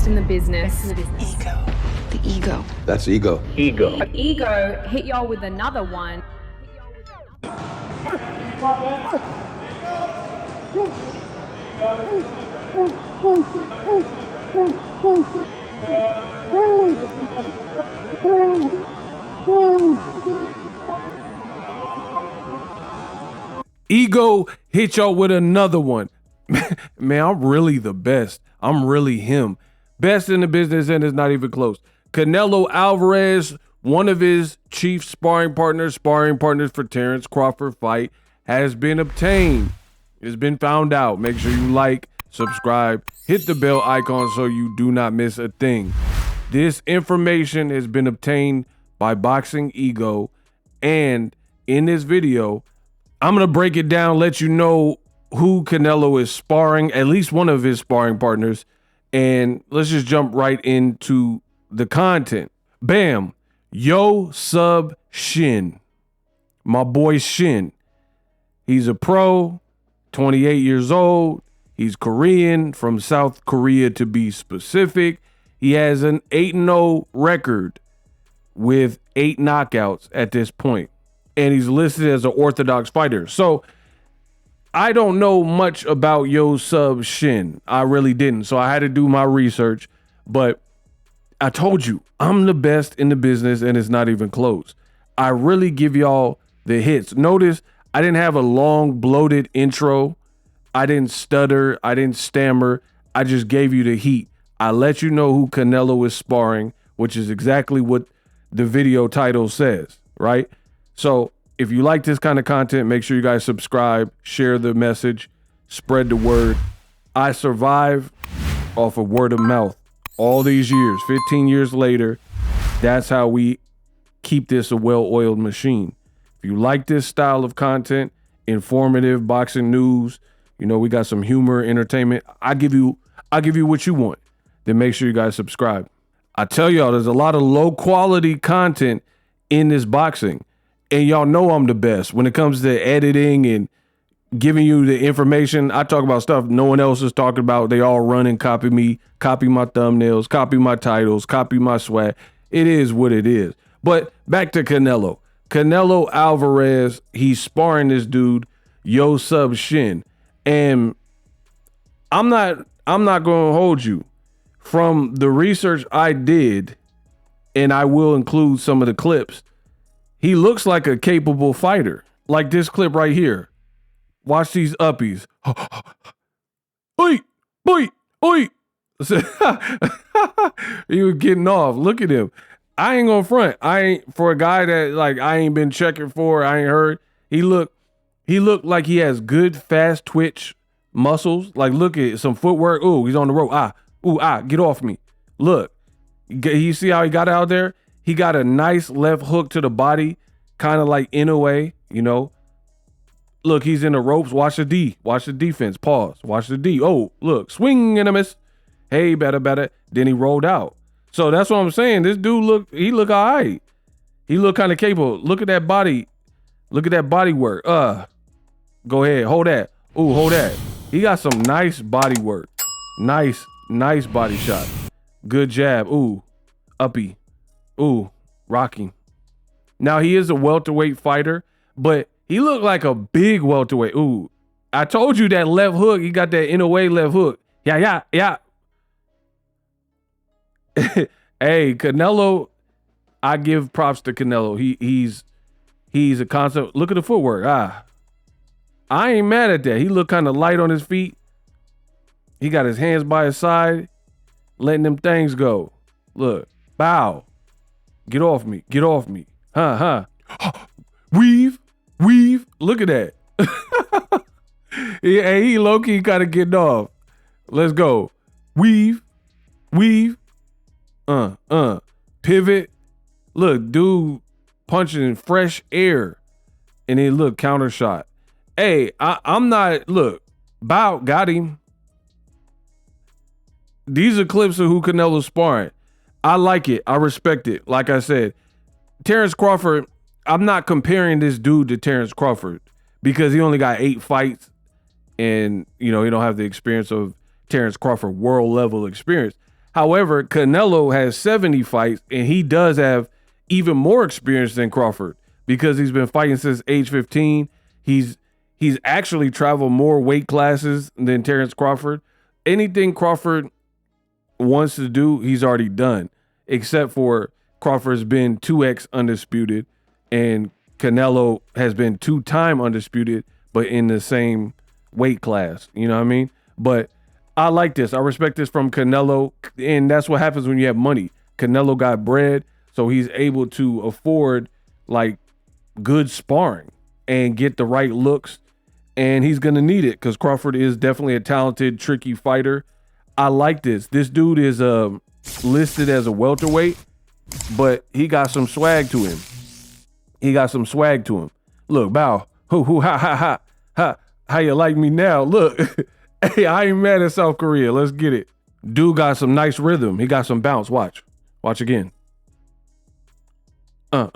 best in the business. Ego. The ego. That's ego. Ego. Ego hit y'all with another one. Ego hit y'all with another one. Man, I'm really the best. I'm really him. Best in the business, and it's not even close. Canelo Alvarez, one of his chief sparring partners for TErence Crawford fight, has been obtained. It's been found out. Make sure you like, subscribe, hit the bell icon so you do not miss a thing. This information has been obtained by Boxingego, and in this video, I'm going to break it down, let you know who Canelo is sparring, at least one of his sparring partners, and let's just jump right into the content. Bam. Yo Sub Shin. My boy Shin. He's a pro, 28 years old. He's Korean, from South Korea to be specific. He has an 8-0 record with 8 knockouts at this point. And he's listed as an orthodox fighter. So I don't know much about Yo Sub Shin. I really didn't. So I had to do my research. But I told you, I'm the best in the business, and it's not even close. I really give y'all the hits. Notice I didn't have a long, bloated intro. I didn't stutter. I didn't stammer. I just gave you the heat. I let you know who Canelo is sparring, which is exactly what the video title says, right? So if you like this kind of content, make sure you guys subscribe, share the message, spread the word. I survive off of word of mouth all these years, 15 years later. That's how we keep this a well-oiled machine. If you like this style of content, informative boxing news, you know, we got some humor, entertainment, I'll give you what you want. Then make sure you guys subscribe. I tell y'all, there's a lot of low quality content in this boxing. And y'all know I'm the best when it comes to editing and giving you the information. I talk about stuff no one else is talking about. They all run and copy me, copy my thumbnails, copy my titles, copy my swag. It is what it is. But back to Canelo. Canelo Alvarez, he's sparring this dude, Yo Sub Shin. And I'm not going to hold you. From the research I did, and I will include some of the clips, he looks like a capable fighter. Like this clip right here. Watch these uppies. Oi, boy, oi. He was getting off. Look at him. I ain't gonna front. For a guy that like I ain't been checking for, I ain't heard. He looked like he has good fast twitch muscles. Like look at some footwork. Ooh, he's on the rope. Get off me. Look. You see how he got out there? He got a nice left hook to the body, kind of like in a way, you know. Look, he's in the ropes. Watch the D. Watch the defense. Pause. Watch the D. Oh, look. Swing and a miss. Hey, better. Then he rolled out. So that's what I'm saying. This dude he look all right. He look kind of capable. Look at that body. Look at that body work. Go ahead. Hold that. Ooh, hold that. He got some nice body work. Nice body shot. Good jab. Ooh, uppy. Ooh, rocking. Now, he is a welterweight fighter, but he looked like a big welterweight. Ooh, I told you that left hook. He got that in a way left hook. Yeah. Hey, Canelo, I give props to Canelo. He's a concept. Look at the footwork. I ain't mad at that. He looked kind of light on his feet. He got his hands by his side, letting them things go. Look, bow. Get off me. Weave. Look at that. He low-key kind of getting off. Let's go. Weave. Pivot. Look, dude punching fresh air. And then look, counter shot. Hey, I'm not, look, bow, got him. These are clips of who Canelo's sparring. I like it. I respect it. Like I said, Terence Crawford, I'm not comparing this dude to Terence Crawford because he only got 8 fights and, you know, he don't have the experience of Terence Crawford, world level experience. However, Canelo has 70 fights, and he does have even more experience than Crawford because he's been fighting since age 15. He's actually traveled more weight classes than Terence Crawford. Anything Crawford wants to do, he's already done, except for Crawford's been 2x undisputed, and Canelo has been 2-time undisputed, but in the same weight class. You know what I mean? But I like this. I respect this from Canelo, and that's what happens when you have money. Canelo got bread, so he's able to afford like good sparring and get the right looks, and he's gonna need it because Crawford is definitely a talented, tricky fighter. I like this. This dude is listed as a welterweight, but he got some swag to him. Look, bow, hoo, ha, ha, ha, ha. How you like me now? Look. Hey, I ain't mad at South Korea. Let's get it. Dude got some nice rhythm. He got some bounce. Watch again. Well,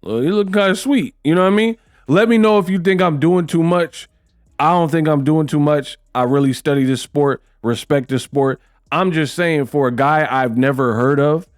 he look kind of sweet. You know what I mean? Let me know if you think I'm doing too much. I don't think I'm doing too much. I really study this sport, respect this sport. I'm just saying, for a guy I've never heard of,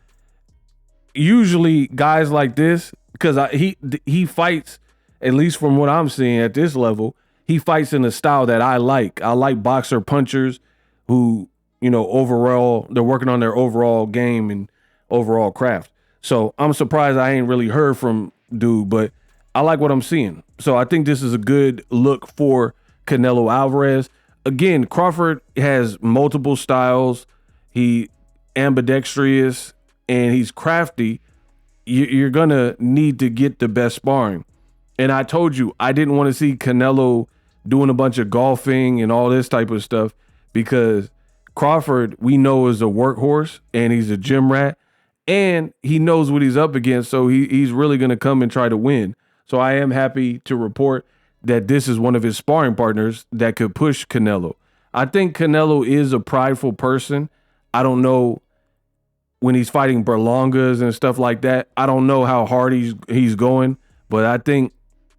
usually guys like this, because he fights, at least from what I'm seeing at this level, he fights in a style that I like. I like boxer punchers who, you know, overall, they're working on their overall game and overall craft. So I'm surprised I ain't really heard from dude, but I like what I'm seeing. So I think this is a good look for Canelo Alvarez. Again, Crawford has multiple styles. He ambidextrous and he's crafty. You're going to need to get the best sparring. And I told you, I didn't want to see Canelo doing a bunch of golfing and all this type of stuff because Crawford, we know, is a workhorse and he's a gym rat and he knows what he's up against. So he's really going to come and try to win. So I am happy to report that this is one of his sparring partners that could push Canelo. I think Canelo is a prideful person. I don't know when he's fighting Berlangas and stuff like that. I don't know how hard he's going, but I think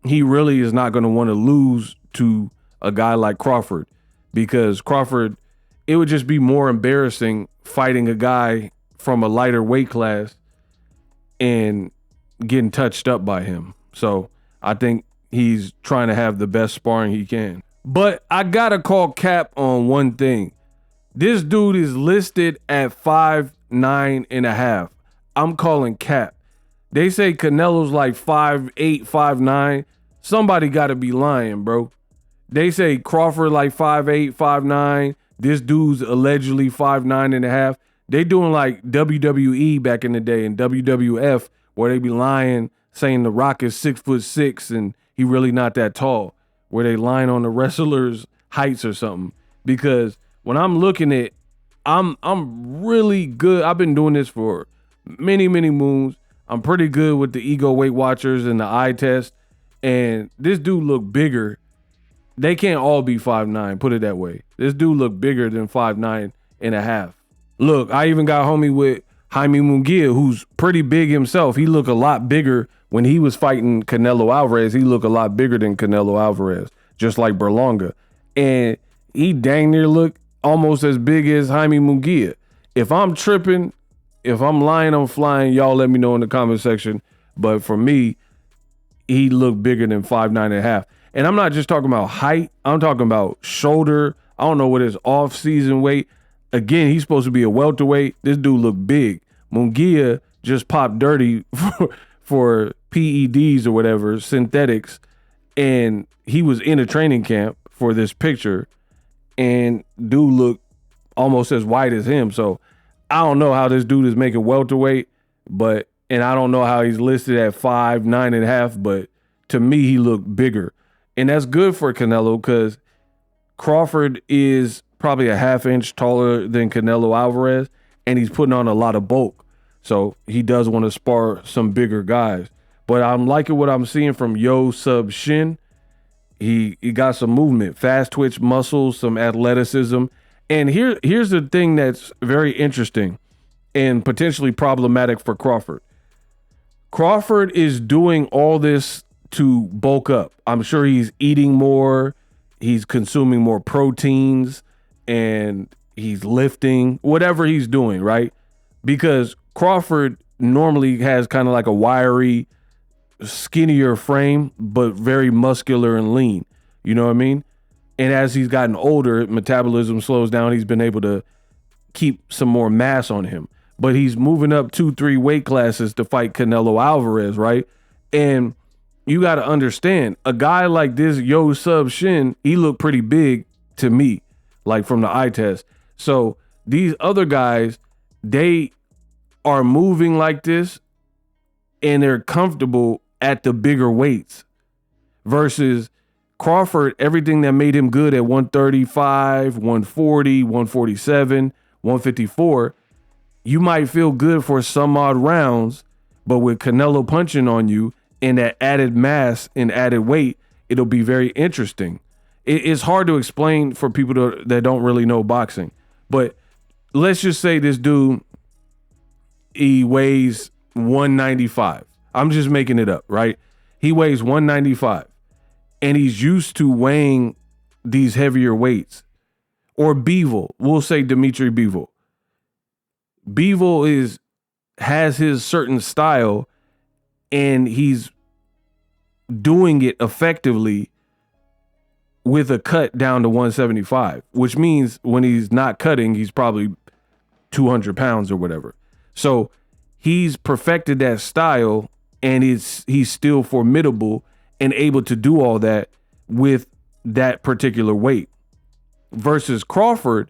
he really is not going to want to lose to a guy like Crawford because Crawford, it would just be more embarrassing fighting a guy from a lighter weight class and getting touched up by him. So I think he's trying to have the best sparring he can. But I got to call cap on one thing. This dude is listed at 5'9.5". I'm calling cap. They say Canelo's like 5'8", 5'9". Somebody got to be lying, bro. They say Crawford like 5'8", 5'9". This dude's allegedly 5'9.5". They doing like WWE back in the day and WWF where they be lying, saying The Rock is 6'6" and he really not that tall, where they lying on the wrestler's heights or something. Because when I'm looking at, I'm really good. I've been doing this for many moons. I'm pretty good with the ego Weight Watchers and the eye test. And this dude look bigger. They can't all be 5'9", put it that way. This dude look bigger than 5'9.5". Look, I even got homie with Jaime Munguia, who's pretty big himself. He look a lot bigger when he was fighting Canelo Alvarez. He look a lot bigger than Canelo Alvarez, just like Berlanga. And he dang near look almost as big as Jaime Munguia. If I'm tripping, if I'm lying, I'm flying, y'all let me know in the comment section. But for me, he looked bigger than 5'9.5". And I'm not just talking about height. I'm talking about shoulder. I don't know what his off-season weight. Again, he's supposed to be a welterweight. This dude looked big. Munguia just popped dirty for PEDs or whatever, synthetics. And he was in a training camp for this picture. And dude looked almost as white as him. So I don't know how this dude is making welterweight, and I don't know how he's listed at 5'9.5", but to me, he looked bigger. And that's good for Canelo because Crawford is probably a half inch taller than Canelo Alvarez, and he's putting on a lot of bulk. So he does want to spar some bigger guys. But I'm liking what I'm seeing from Yo Sub Shin. He got some movement, fast twitch muscles, some athleticism. And here's the thing that's very interesting and potentially problematic for Crawford. Crawford is doing all this to bulk up. I'm sure he's eating more. He's consuming more proteins and he's lifting, whatever he's doing, right? Because Crawford normally has kind of like a wiry, skinnier frame, but very muscular and lean. You know what I mean? And as he's gotten older, metabolism slows down. He's been able to keep some more mass on him. But he's moving up 2-3 weight classes to fight Canelo Alvarez, right? And you got to understand, a guy like this, Yo Sub Shin, he looked pretty big to me, like from the eye test. So these other guys, they are moving like this and they're comfortable at the bigger weights versus Crawford, everything that made him good at 135, 140, 147, 154, you might feel good for some odd rounds, but with Canelo punching on you and that added mass and added weight, it'll be very interesting. It's hard to explain for people that don't really know boxing, but let's just say this dude, he weighs 195. I'm just making it up, right? He weighs 195 and he's used to weighing these heavier weights. Or Bivol, we'll say Dimitri Bivol. Bivol has his certain style and he's doing it effectively with a cut down to 175, which means when he's not cutting, he's probably 200 pounds or whatever. So he's perfected that style and he's still formidable and able to do all that with that particular weight. Versus Crawford,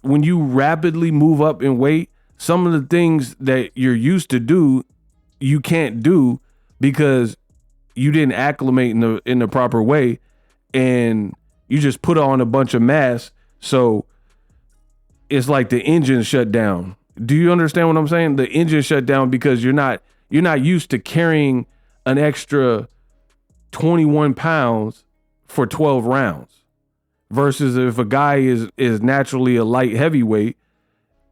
when you rapidly move up in weight, some of the things that you're used to do, you can't do because you didn't acclimate in the proper way and you just put on a bunch of mass. So it's like the engine shut down. Do you understand what I'm saying? The engine shut down because you're not used to carrying an extra 21 pounds for 12 rounds. Versus if a guy is naturally a light heavyweight,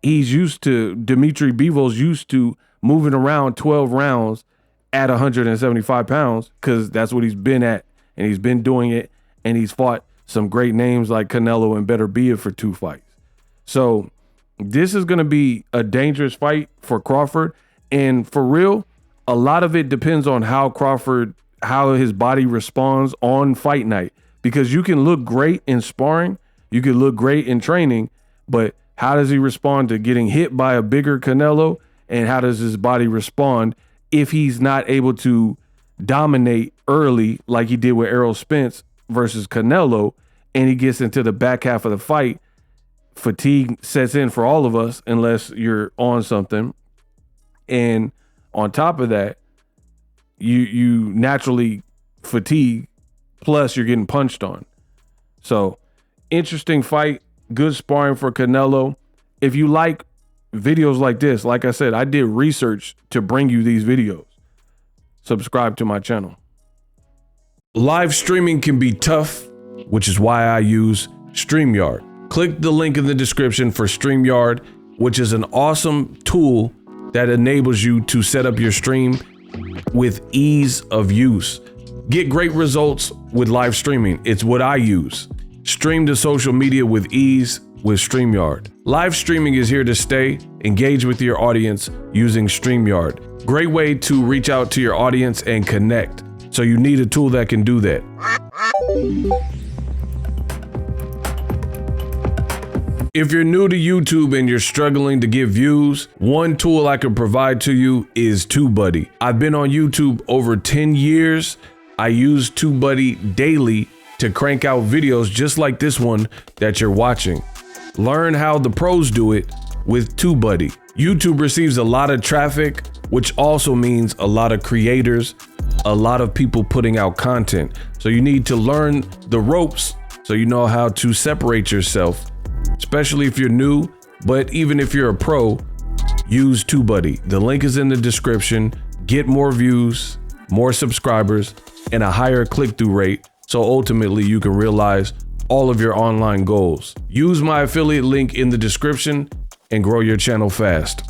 Dimitri Bivol's used to moving around 12 rounds at 175 pounds because that's what he's been at, and he's been doing it, and he's fought some great names like Canelo and Beterbiev for 2 fights. So this is going to be a dangerous fight for Crawford, and for real, a lot of it depends on how his body responds on fight night. Because you can look great in sparring, you can look great in training, but how does he respond to getting hit by a bigger Canelo? And how does his body respond if he's not able to dominate early like he did with Errol Spence versus Canelo, and he gets into the back half of the fight, fatigue sets in for all of us unless you're on something. And on top of that, you naturally fatigue. Plus, you're getting punched on. So, interesting fight. Good sparring for Canelo. If you like videos like this, like I said, I did research to bring you these videos. Subscribe to my channel. Live streaming can be tough, which is why I use StreamYard. Click the link in the description for StreamYard, which is an awesome tool that enables you to set up your stream with ease of use. Get great results with live streaming. It's what I use. Stream to social media with ease with StreamYard. Live streaming is here to stay. Engage with your audience using StreamYard. Great way to reach out to your audience and connect. So you need a tool that can do that. If you're new to YouTube and you're struggling to get views, one tool I can provide to you is TubeBuddy. I've been on YouTube over 10 years. I use TubeBuddy daily to crank out videos just like this one that you're watching. Learn how the pros do it with TubeBuddy. YouTube receives a lot of traffic, which also means a lot of creators, a lot of people putting out content. So you need to learn the ropes so you know how to separate yourself, especially if you're new, but even if you're a pro, use TubeBuddy. The link is in the description. Get more views, more subscribers, and a higher click-through rate, so ultimately you can realize all of your online goals. Use my affiliate link in the description and grow your channel fast.